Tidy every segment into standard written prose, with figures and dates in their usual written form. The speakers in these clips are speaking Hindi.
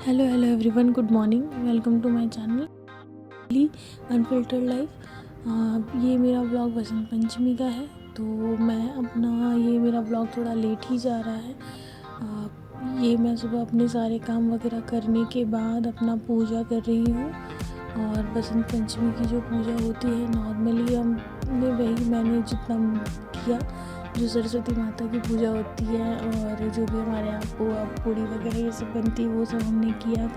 Hello everyone, good morning. Welcome to my channel unfiltered life. ये मेरा ब्लॉग बसंत पंचमी का है, तो ये मेरा ब्लॉग थोड़ा लेट ही जा रहा है। ये मैं सुबह अपने सारे काम वगैरह करने के बाद अपना पूजा कर रही हूँ। और बसंत पंचमी की जो पूजा होती है नॉर्मली मैंने जितना किया, जो सरस्वती माता की पूजा होती है और जो भी हमारे यहाँ पुआ पूड़ी वगैरह ये सब बनती है वो सब हमने किया।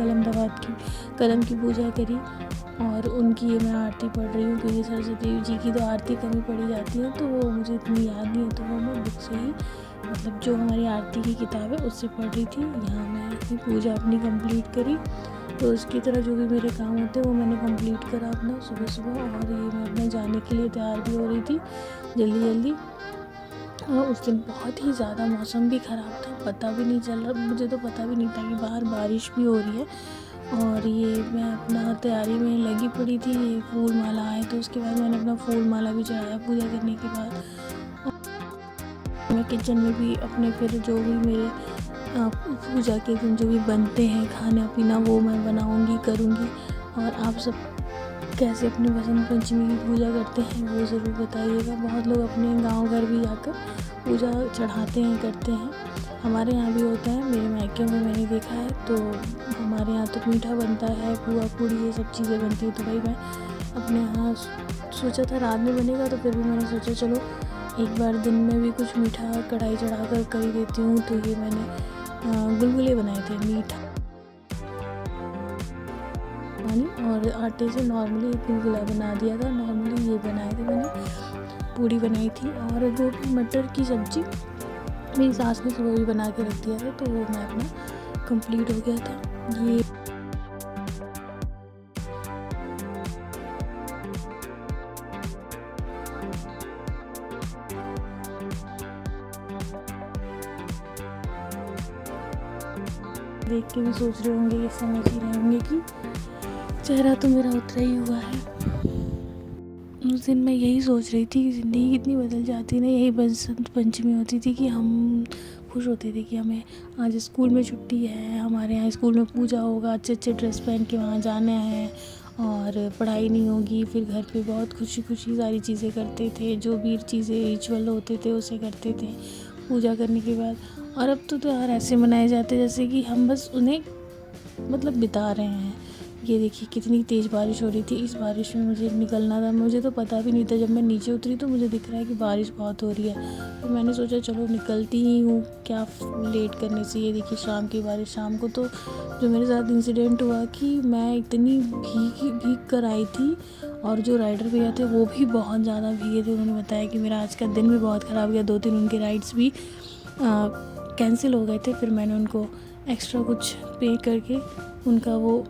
कलम की पूजा करी और उनकी ये मैं आरती पढ़ रही हूँ, क्योंकि सरस्वती जी की तो आरती कमी पड़ी जाती है, तो वो मुझे इतनी याद नहीं है, तो वो मैं बुक से ही जो हमारी आरती की किताब है उससे पढ़ रही थी। यहाँ मैं पूजा अपनी कंप्लीट करी, तो उसकी तरह जो भी मेरे काम होते हैं वो मैंने कंप्लीट करा अपना सुबह। और ये मैं अपने जाने के लिए तैयार भी हो रही थी जल्दी। और उस दिन बहुत ही ज़्यादा मौसम भी ख़राब था, पता भी नहीं चल रहा, मुझे तो पता भी नहीं था कि बाहर बारिश भी हो रही है। और ये मैं अपना तैयारी में लगी पड़ी थी। ये फूल माला आए तो उसके बाद मैंने अपना फूल माला भी चढ़ाया पूजा करने के बाद। मैं किचन में भी अपने फिर जो भी मेरे पूजा के दिन जो भी बनते हैं खाना पीना वो मैं बनाऊंगी करूँगी। और आप सब कैसे अपनी बसंत पंचमी की पूजा करते हैं वो ज़रूर बताइएगा। बहुत लोग अपने गांव घर भी जाकर पूजा चढ़ाते हैं, करते हैं। हमारे यहाँ भी होता है, मेरे मायके में मैंने देखा है। तो हमारे यहाँ तो मीठा बनता है, पुआ पूड़ी ये सब चीज़ें बनती है। तो भाई मैं अपने यहाँ सोचा था रात में बनेगा, तो फिर भी मैंने सोचा चलो एक बार दिन में भी कुछ मीठा कढ़ाई चढ़ा कर ही देती हूँ। तो ये मैंने गुलगुले बनाए थे मीठा पानी और आटे से नॉर्मली एक गुलगुला बना दिया था। नॉर्मली ये बनाए थे मैंने, पूड़ी बनाई थी। और जो मटर की सब्ज़ी मेरी सास ने सुबह भी बना के रख दिया था, तो वो मैं अपना कंप्लीट हो गया था। ये देख के भी सोच रहे होंगे, ये समझ ही रहे होंगे कि चेहरा तो मेरा उतरा ही हुआ है। उस दिन मैं यही सोच रही थी कि ज़िंदगी कितनी बदल जाती है ना। यही बसंत पंचमी होती थी कि हम खुश होते थे कि हमें आज स्कूल में छुट्टी है, हमारे यहाँ स्कूल में पूजा होगा, अच्छे ड्रेस पहन के वहाँ जाना है और पढ़ाई नहीं होगी। फिर घर पे बहुत खुशी सारी चीज़ें करते थे, जो भी चीज़ें रिचुअल होते थे उसे करते थे पूजा करने के बाद। और अब तो त्योहार ऐसे मनाए जाते जैसे कि हम बस उन्हें बिता रहे हैं। ये देखिए कितनी तेज़ बारिश हो रही थी। इस बारिश में मुझे निकलना था, मुझे तो पता भी नहीं था। जब मैं नीचे उतरी तो मुझे दिख रहा है कि बारिश बहुत हो रही है, तो मैंने सोचा चलो निकलती ही हूँ, क्या लेट करने से। ये देखिए शाम की बारिश। शाम को तो जो मेरे साथ इंसिडेंट हुआ कि मैं इतनी भीग कर आई थी, और जो राइडर भैया थे वो भी बहुत ज़्यादा भीगे थे। उन्होंने बताया कि मेरा आज का दिन भी बहुत ख़राब गया, 2-3 उनके राइड्स भी कैंसिल हो गए थे। फिर मैंने उनको एक्स्ट्रा कुछ पे करके उनका वो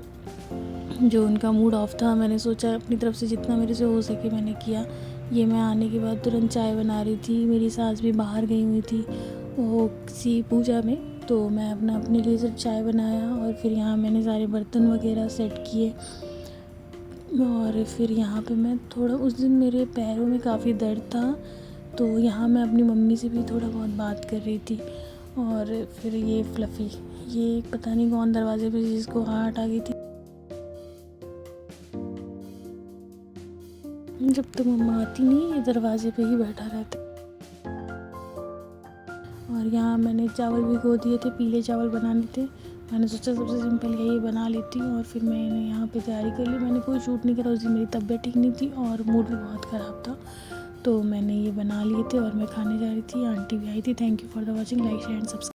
जो उनका मूड ऑफ था, मैंने सोचा अपनी तरफ से जितना मेरे से हो सके मैंने किया। ये मैं आने के बाद तुरंत चाय बना रही थी। मेरी सास भी बाहर गई हुई थी वो किसी पूजा में, तो मैं अपने लिए सिर्फ चाय बनाया। और फिर यहाँ मैंने सारे बर्तन वगैरह सेट किए। और फिर यहाँ पे मैं थोड़ा, उस दिन मेरे पैरों में काफ़ी दर्द था, तो यहाँ मैं अपनी मम्मी से भी थोड़ा बहुत बात कर रही थी। और फिर ये फ्लफ़ी, ये पता नहीं कौन दरवाजे पे जिसको हार्ट आ गई थी। जब तक मम्मा आती नहीं ये दरवाजे पे ही बैठा रहता। और यहाँ मैंने चावल भिगो दिए थे, पीले चावल बनाने थे। मैंने सोचा सबसे सिंपल है ये बना लेती हूँ। और फिर मैंने यहाँ पे तैयारी कर ली। मैंने कोई शूट नहीं करा, उस दिन मेरी तबीयत ठीक नहीं थी और मूड भी बहुत ख़राब था, तो मैंने ये बना लिए थे और मैं खाने जा रही थी। आंटी भी आई थी। Thank you for the watching, like share and subscribe.